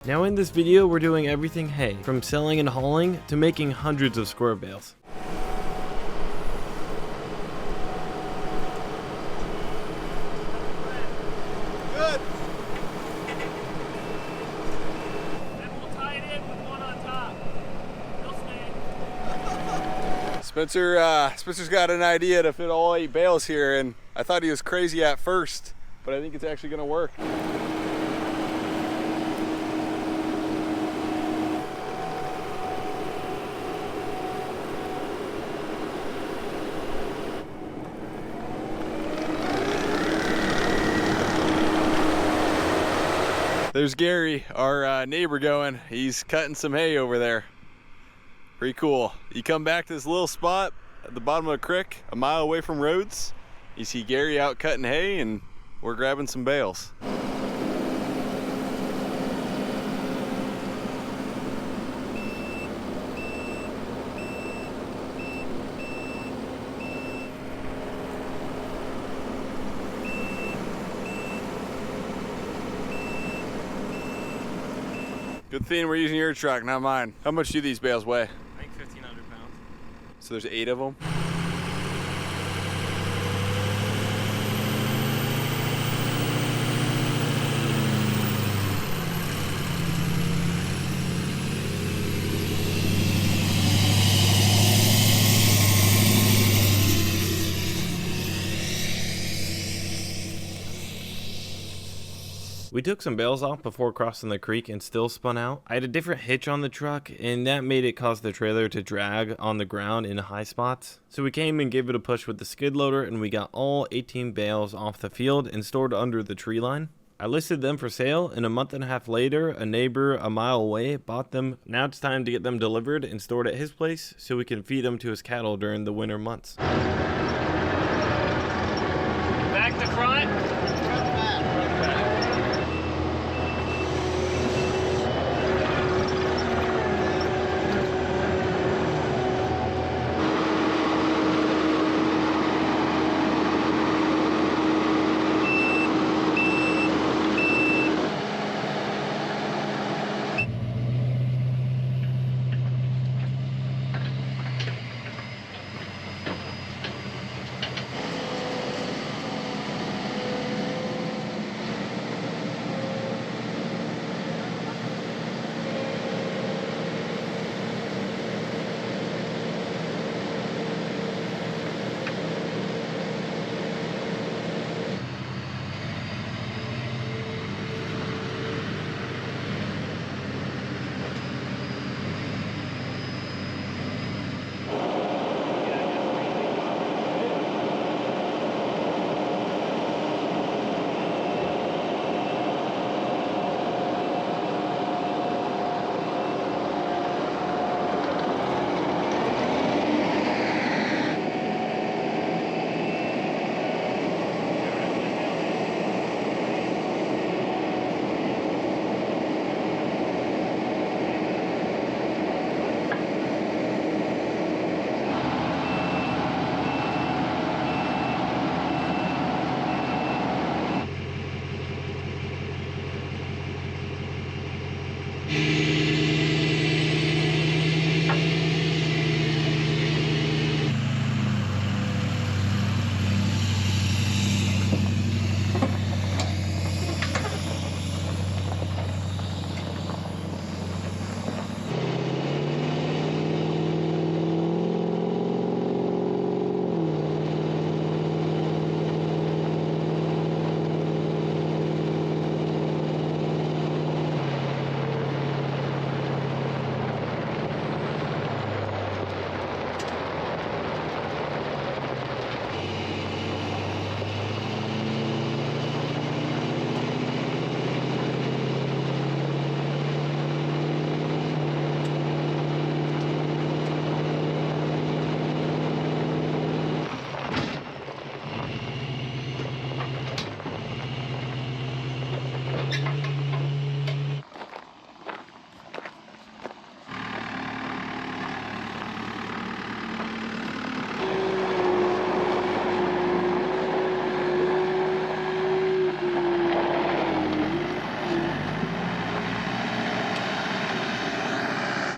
Now in this video, we're doing everything hay, from selling and hauling to making hundreds of square bales. Good. Then we'll tie it in with one on top. They'll stay. Spencer's got an idea to fit all 8 bales here, and I thought he was crazy at first, but I think it's actually gonna work. There's Gary, our neighbor, going. He's cutting some hay over there. Pretty cool. You come back to this little spot at the bottom of a creek, a mile away from roads. You see Gary out cutting hay, and we're grabbing some bales. Good thing we're using your truck, not mine. How much do these bales weigh? I think 1,500 pounds. So there's 8 of them. We took some bales off before crossing the creek and still spun out. I had a different hitch on the truck, and that made it cause the trailer to drag on the ground in high spots. So we came and gave it a push with the skid loader, and we got all 18 bales off the field and stored under the tree line. I listed them for sale, and a month and a half later, a neighbor a mile away bought them. Now it's time to get them delivered and stored at his place so we can feed them to his cattle during the winter months. Back to front.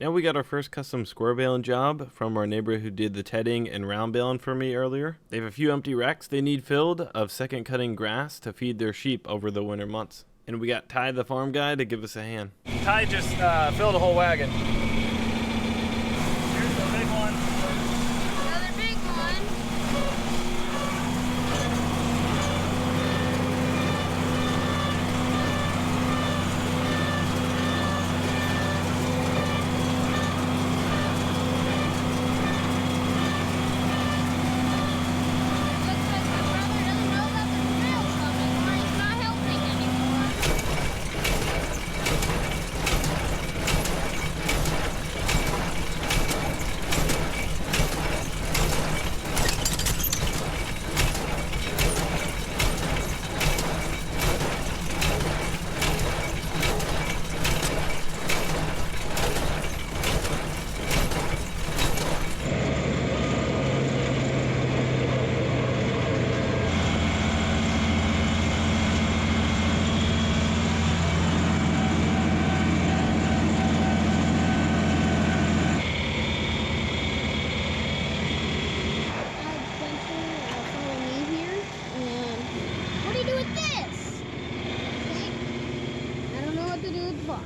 Now we got our first custom square baling job from our neighbor who did the tedding and round baling for me earlier. They have a few empty racks they need filled of second cutting grass to feed their sheep over the winter months. And we got Ty the farm guy to give us a hand. Ty just filled a whole wagon. Here's the big one. Another big one. Looks like my brother doesn't know that the trail's coming, or he's not helping anymore. Follow me here. And what do you do with this? Okay. I don't know what to do with the box.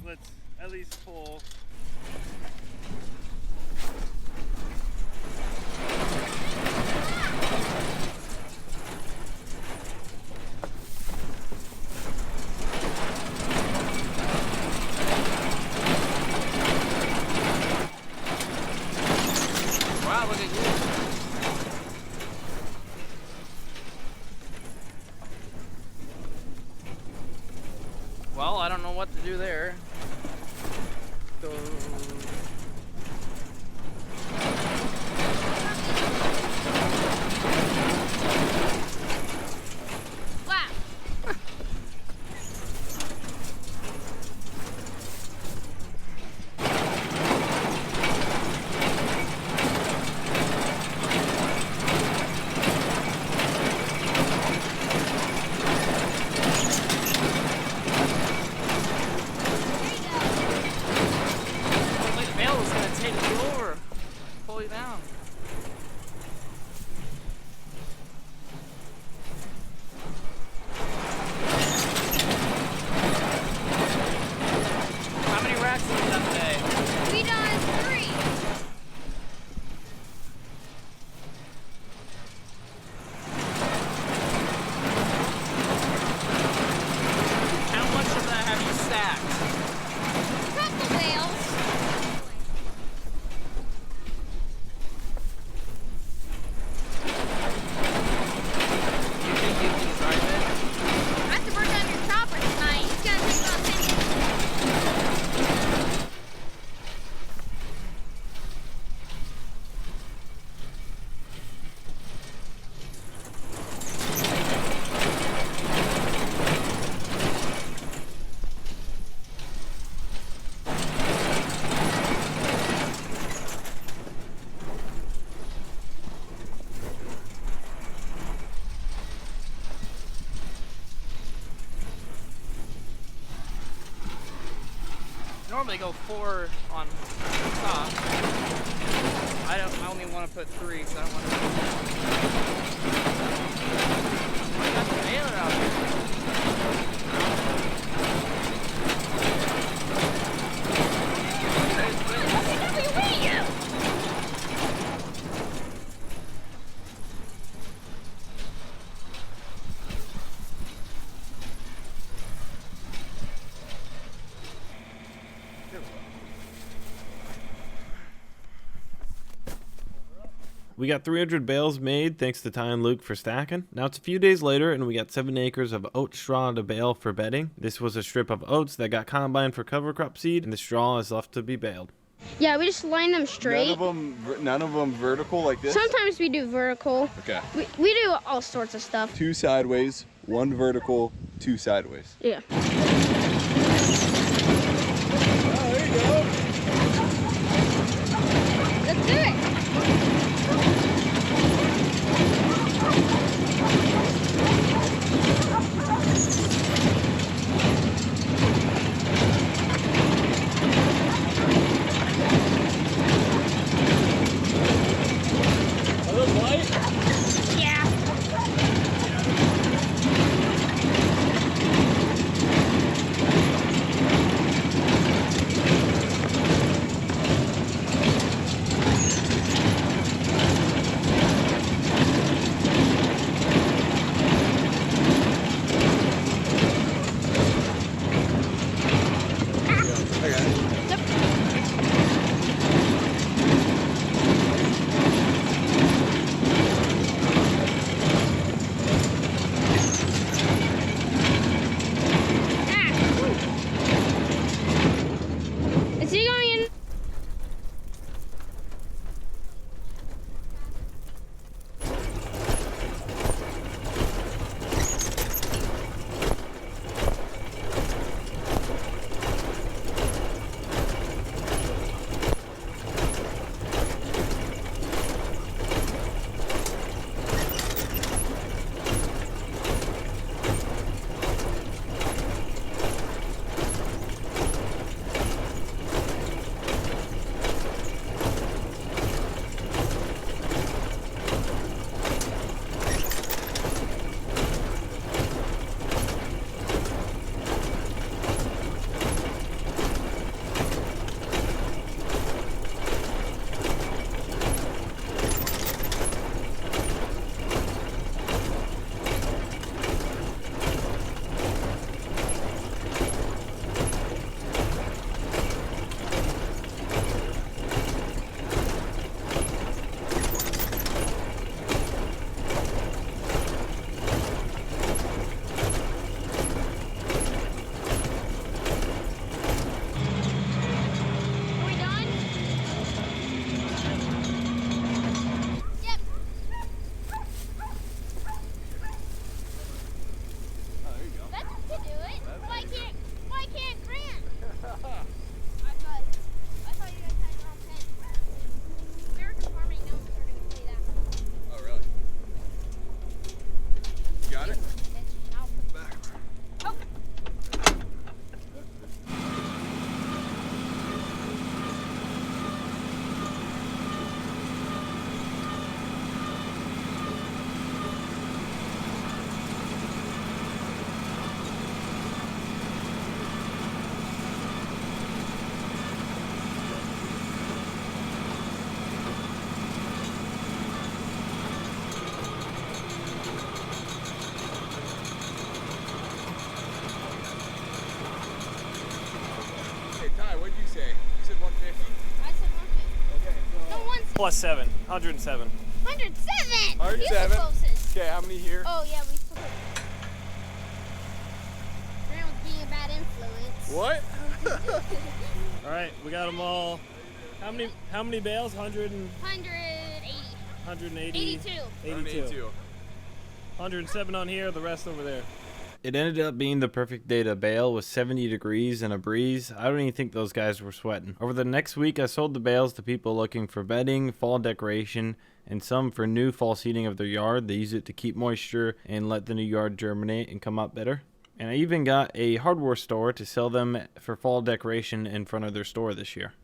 Let's at least pull. Wow, look at you. Well, I don't know what to do there. So... Wow. Like Bales is gonna take you over, pull you down. How many racks have you done today? We done 3. How much of that have you stacked? Couple bales. normally go 4 on top. I only want to put 3, so I don't want to. Got the baler out here. We got 300 bales made thanks to Ty and Luke for stacking. Now it's a few days later and we got 7 acres of oat straw to bale for bedding. This was a strip of oats that got combined for cover crop seed and the straw is left to be baled. Yeah, we just line them straight. None of them vertical like this? Sometimes we do vertical. Okay. We do all sorts of stuff. 2 sideways, 1 vertical, 2 sideways. Yeah. Oh, there you go. Let's do it. Are those light? Yeah. Is he going in? Are we done? Yep. That could do it. Why can't Grant? I thought you guys had your own pen. American farming knows they're gonna play that. Oh, really? You got it? I'll put Back. Oh. Hey, Ty, what'd you say? You said 150? I said 150. Okay, so... No, 170. Plus 7, 107. 107. 107? You were closest. Okay, how many here? Oh yeah, we still. Grant was being a bad influence. What? All right, we got them all. How many bales? 100 and 180. 180. 82. 82. 107 on here, the rest over there. It ended up being the perfect day to bale with 70 degrees and a breeze. I don't even think those guys were sweating. Over the next week, I sold the bales to people looking for bedding, fall decoration, and some for new fall seeding of their yard. They use it to keep moisture and let the new yard germinate and come up better. And I even got a hardware store to sell them for fall decoration in front of their store this year.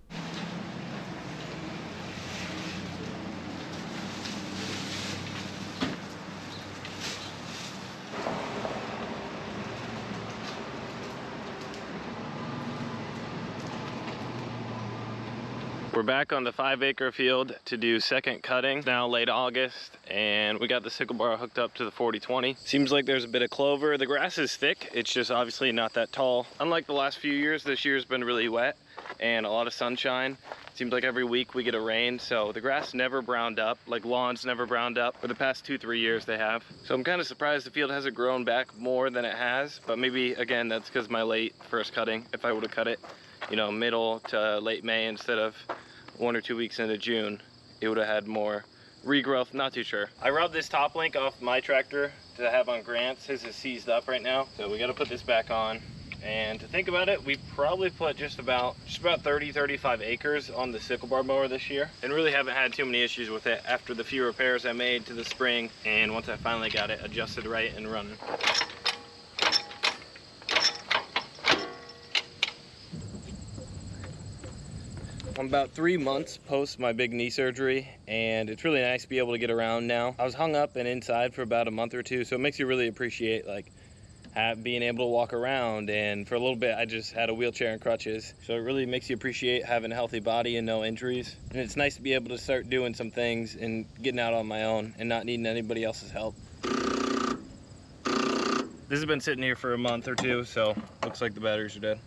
We're back on the 5-acre field to do second cutting. Now late August, and we got the sickle bar hooked up to the 40/20. Seems like there's a bit of clover. The grass is thick, it's just obviously not that tall. Unlike the last few years, this year's been really wet and a lot of sunshine. Seems like every week we get a rain, so the grass never browned up, like lawns never browned up. For the past 2-3 years they have. So I'm kind of surprised the field hasn't grown back more than it has, but maybe again that's because my late first cutting. If I would have cut it, you know, middle to late May instead of 1 or 2 weeks into June, it would have had more regrowth. Not too sure. I robbed this top link off my tractor to have on Grant's. His is seized up right now, so we got to put this back on. And to think about it, we probably put just about 30-35 acres on the sickle bar mower this year, and really haven't had too many issues with it after the few repairs I made to the spring, and once I finally got it adjusted right and running. I'm about 3 months post my big knee surgery, and it's really nice to be able to get around now. I was hung up and inside for about a month or two, so it makes you really appreciate like being able to walk around. And for a little bit I just had a wheelchair and crutches, so it really makes you appreciate having a healthy body and no injuries. And it's nice to be able to start doing some things and getting out on my own and not needing anybody else's help. This has been sitting here for a month or two, so looks like the batteries are dead.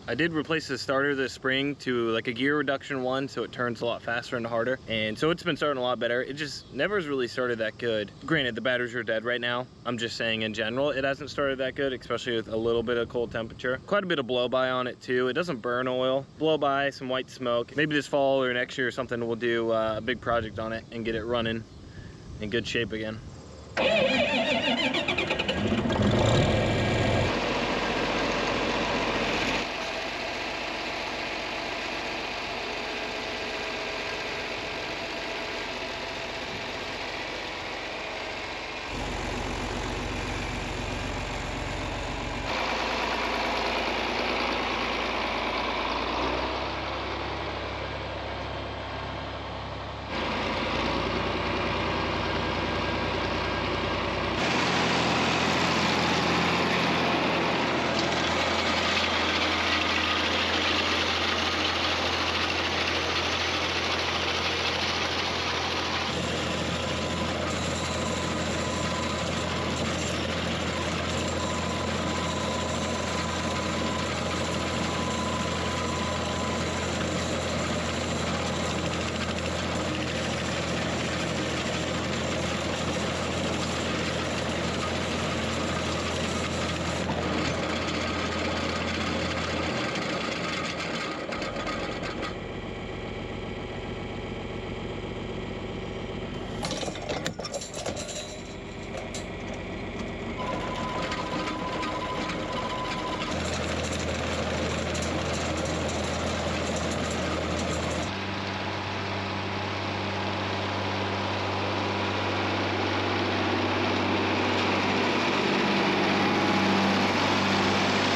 I did replace the starter this spring to like a gear reduction one, so it turns a lot faster and harder, and so it's been starting a lot better. It just never has really started that good. Granted, the batteries are dead right now. I'm just saying in general it hasn't started that good, especially with a little bit of cold temperature. Quite a bit of blow by on it too. It doesn't burn oil. Blow by, some white smoke. Maybe this fall or next year or something we'll do a big project on it and get it running in good shape again.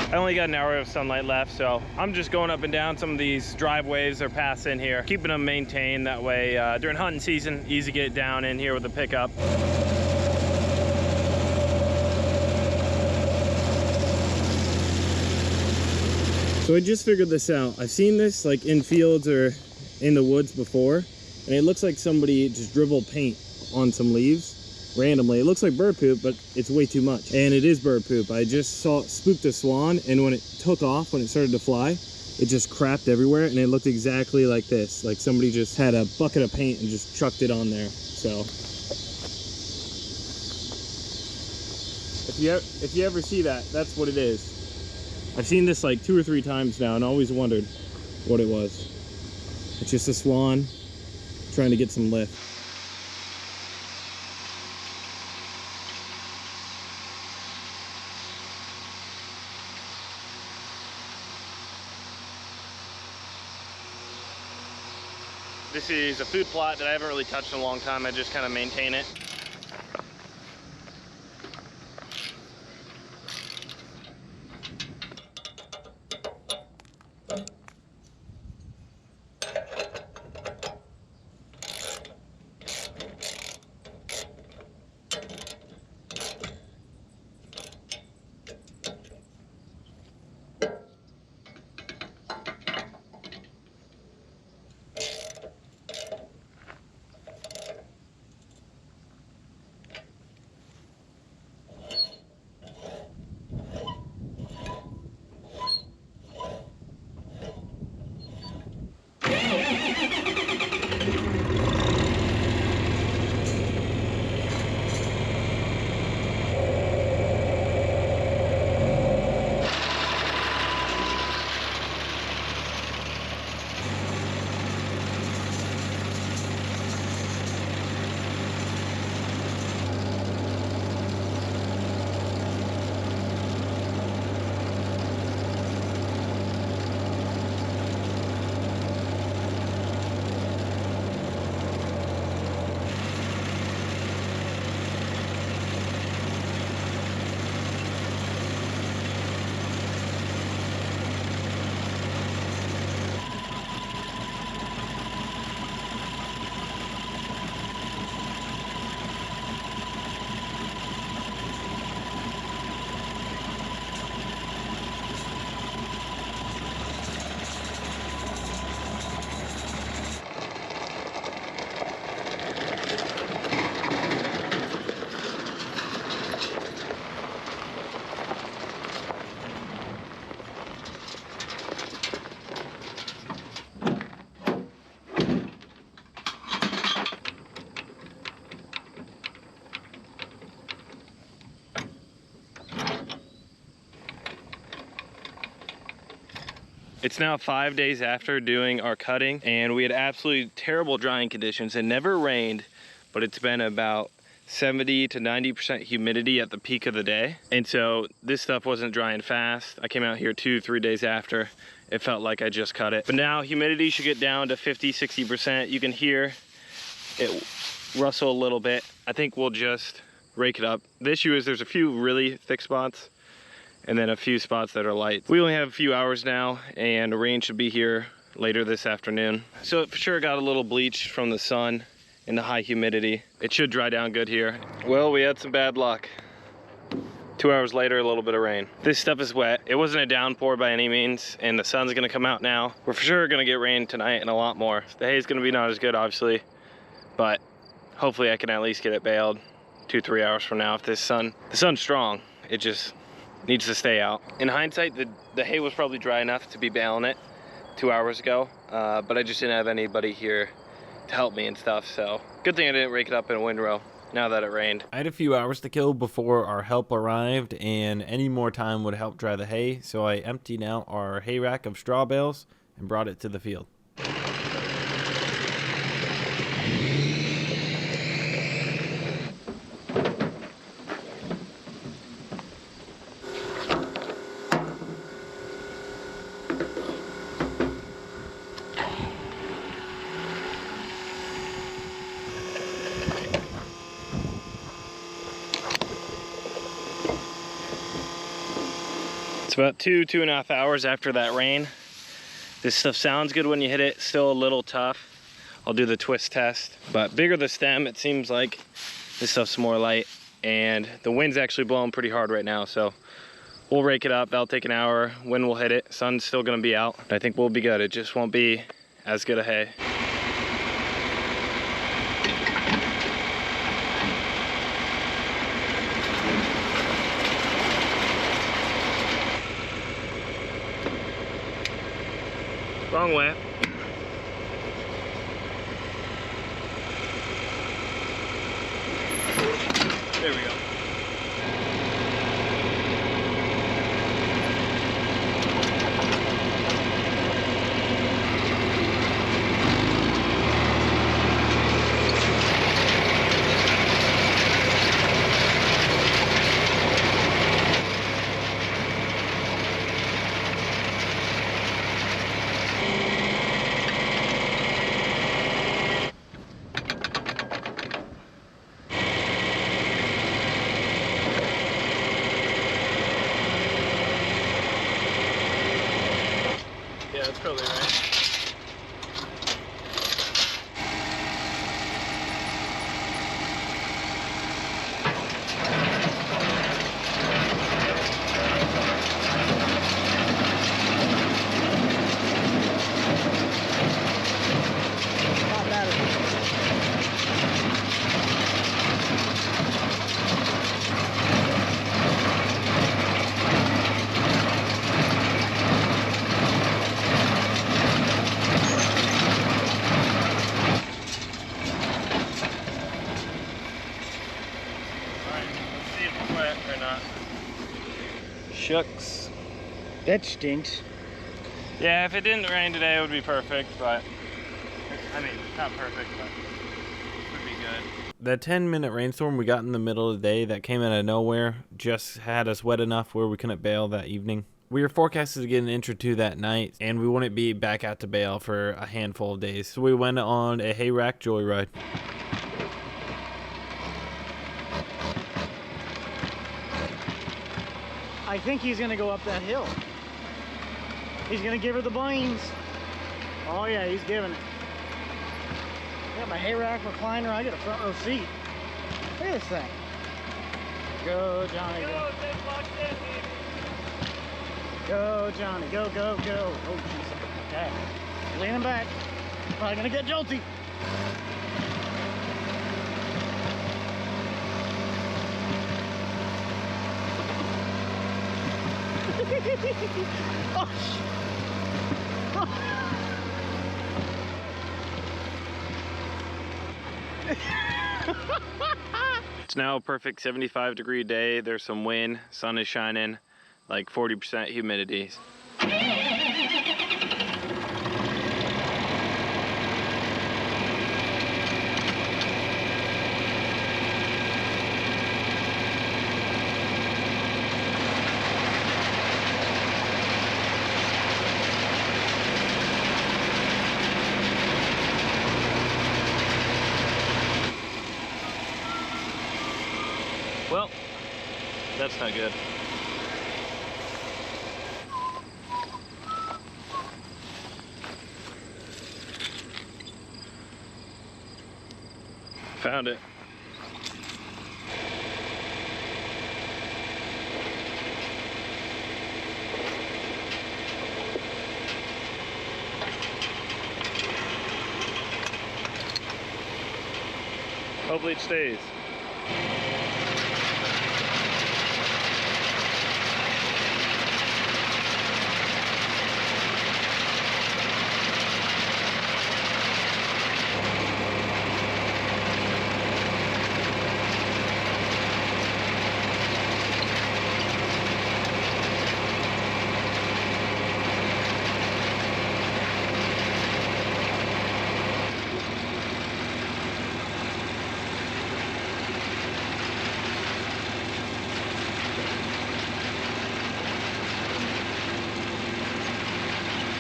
I only got an hour of sunlight left, so I'm just going up and down some of these driveways or paths in here, keeping them maintained. That way during hunting season, easy to get down in here with a pickup. So I just figured this out. I've seen this like in fields or in the woods before, and it looks like somebody just dribbled paint on some leaves randomly. It looks like bird poop, but it's way too much. And it is bird poop. I just spooked a swan, and when it took off, when it started to fly, it just crapped everywhere, and it looked exactly like this. Like somebody just had a bucket of paint and just chucked it on there. So if you ever see that, that's what it is. I've seen this like 2 or 3 times now and always wondered what it was. It's just a swan trying to get some lift. This is a food plot that I haven't really touched in a long time. I just kind of maintain it. It's now 5 days after doing our cutting, and we had absolutely terrible drying conditions. It never rained, but it's been about 70 to 90% humidity at the peak of the day. And so this stuff wasn't drying fast. I came out here 2-3 days after. It felt like I just cut it. But now humidity should get down to 50-60%. You can hear it rustle a little bit. I think we'll just rake it up. The issue is there's a few really thick spots and then a few spots that are light. We only have a few hours now, and rain should be here later this afternoon. So it for sure got a little bleached from the sun and the high humidity. It should dry down good here. Well, we had some bad luck. 2 hours later, a little bit of rain. This stuff is wet. It wasn't a downpour by any means, and the sun's gonna come out now. We're for sure gonna get rain tonight and a lot more. The hay's gonna be not as good, obviously, but hopefully I can at least get it baled 2-3 hours from now. If the sun's strong, it just needs to stay out. In hindsight, the hay was probably dry enough to be baling it 2 hours ago, but I just didn't have anybody here to help me and stuff, so good thing I didn't rake it up in a windrow now that it rained. I had a few hours to kill before our help arrived, and any more time would help dry the hay, so I emptied out our hay rack of straw bales and brought it to the field. About 2.5 hours after that rain. This stuff sounds good when you hit it, still a little tough. I'll do the twist test, but bigger the stem, it seems like this stuff's more light, and the wind's actually blowing pretty hard right now, so we'll rake it up. That'll take an hour. Wind will hit it. Sun's still gonna be out. I think we'll be good. It just won't be as good a hay. Wrong way. There we go. Shucks. That stinks. Yeah, if it didn't rain today, it would be perfect, but I mean, not perfect, but it would be good. That 10-minute rainstorm we got in the middle of the day that came out of nowhere just had us wet enough where we couldn't bail that evening. We were forecasted to get an inch or two that night, and we wouldn't be back out to bail for a handful of days. So we went on a hay rack joyride. I think he's gonna go up that hill. He's gonna give her the blames. Oh yeah, he's giving it. I got my hay rack recliner. I got a front row seat. Look at this thing. Go, Johnny. Go, go Johnny. Go, go, go. Oh, jeez. Okay. Leaning back. Probably gonna get jolty. Oh, It's now a perfect 75-degree day. There's some wind, sun is shining, like 40% humidity. Well, that's not good. Found it. Hopefully it stays.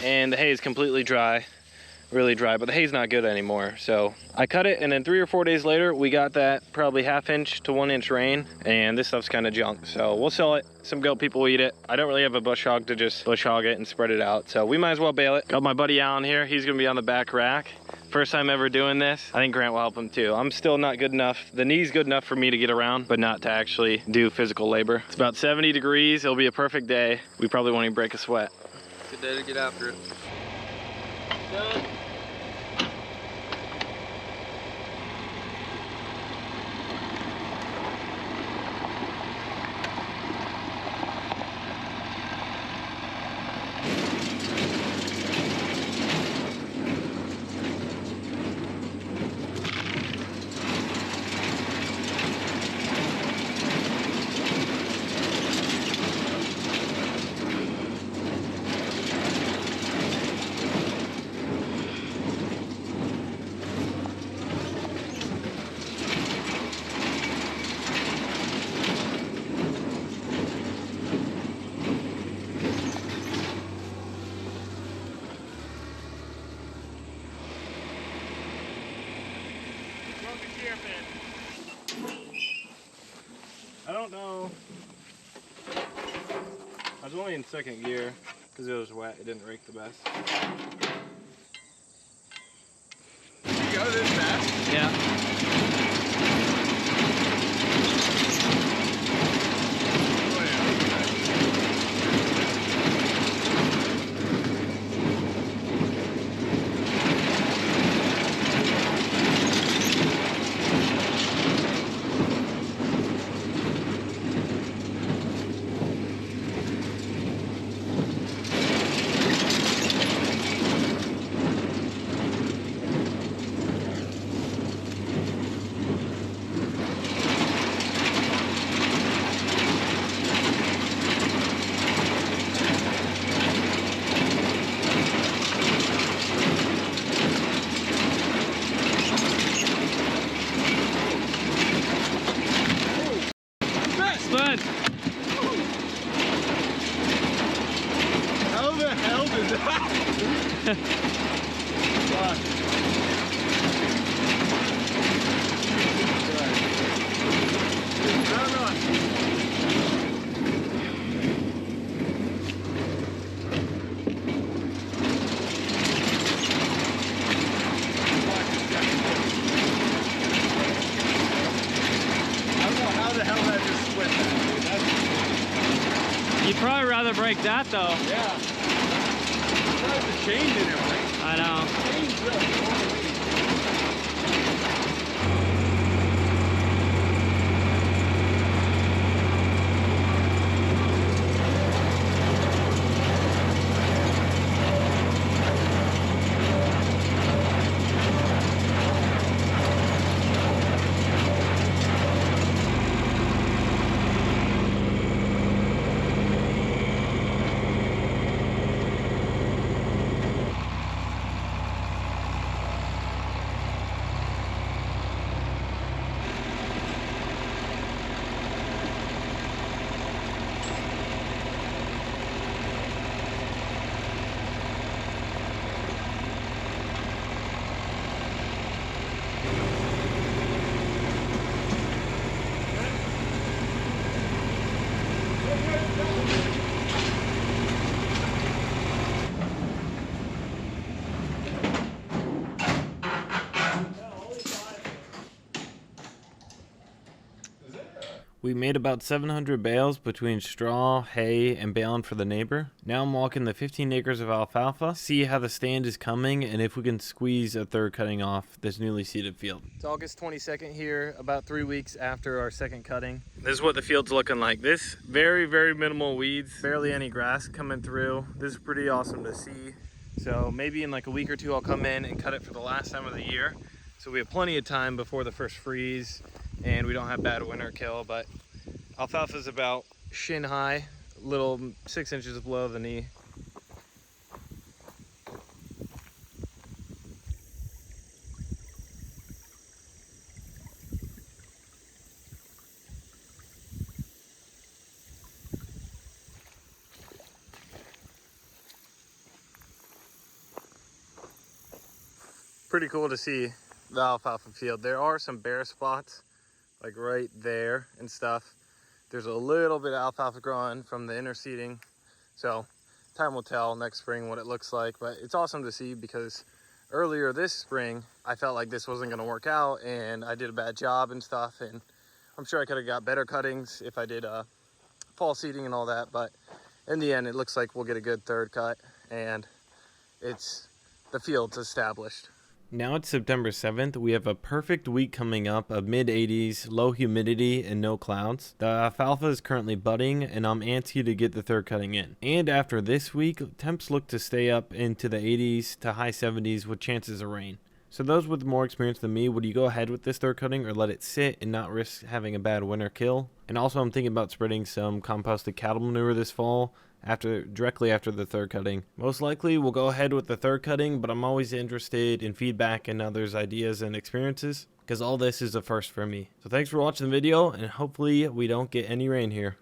And the hay is completely dry, really dry, but the hay's not good anymore. So I cut it, and then 3 or 4 days later, we got that probably 1/2 inch to 1 inch rain, and this stuff's kind of junk. So we'll sell it. Some goat people will eat it. I don't really have a bush hog to just bush hog it and spread it out. So we might as well bale it. Got my buddy Alan here. He's gonna be on the back rack. First time ever doing this. I think Grant will help him too. I'm still not good enough. The knee's good enough for me to get around, but not to actually do physical labor. It's about 70 degrees. It'll be a perfect day. We probably won't even break a sweat. Good day to get after it. Done. I don't know. I was only in second gear because it was wet. It didn't rake the best. You go this fast? Yeah. probably rather break that though. Yeah. Besides the chains in it, right? I know. Chains really. We made about 700 bales between straw, hay, and baling for the neighbor. Now I'm walking the 15 acres of alfalfa, see how the stand is coming, and if we can squeeze a third cutting off this newly seeded field. It's August 22nd here, about 3 weeks after our second cutting. This is what the field's looking like. This very, very minimal weeds, barely any grass coming through. This is pretty awesome to see. So maybe in like a week or two, I'll come in and cut it for the last time of the year. So we have plenty of time before the first freeze and we don't have bad winter kill, but alfalfa is about shin high, little 6 inches below the knee. Pretty cool to see the alfalfa field. There are some bare spots like right there and stuff. There's a little bit of alfalfa growing from the interseeding, so time will tell next spring what it looks like. But it's awesome to see because earlier this spring I felt like this wasn't going to work out and I did a bad job and stuff, and I'm sure I could have got better cuttings if I did fall seeding and all that. But in the end it looks like we'll get a good third cut and the field's established. Now it's September 7th. We have a perfect week coming up of mid-80s, low humidity, and no clouds. The alfalfa is currently budding, and I'm antsy to get the third cutting in. And after this week, temps look to stay up into the 80s to high 70s with chances of rain. So those with more experience than me, would you go ahead with this third cutting or let it sit and not risk having a bad winter kill? And also I'm thinking about spreading some composted cattle manure this fall directly after the third cutting. Most likely we'll go ahead with the third cutting, but I'm always interested in feedback and others' ideas and experiences because all this is a first for me. So thanks for watching the video and hopefully we don't get any rain here.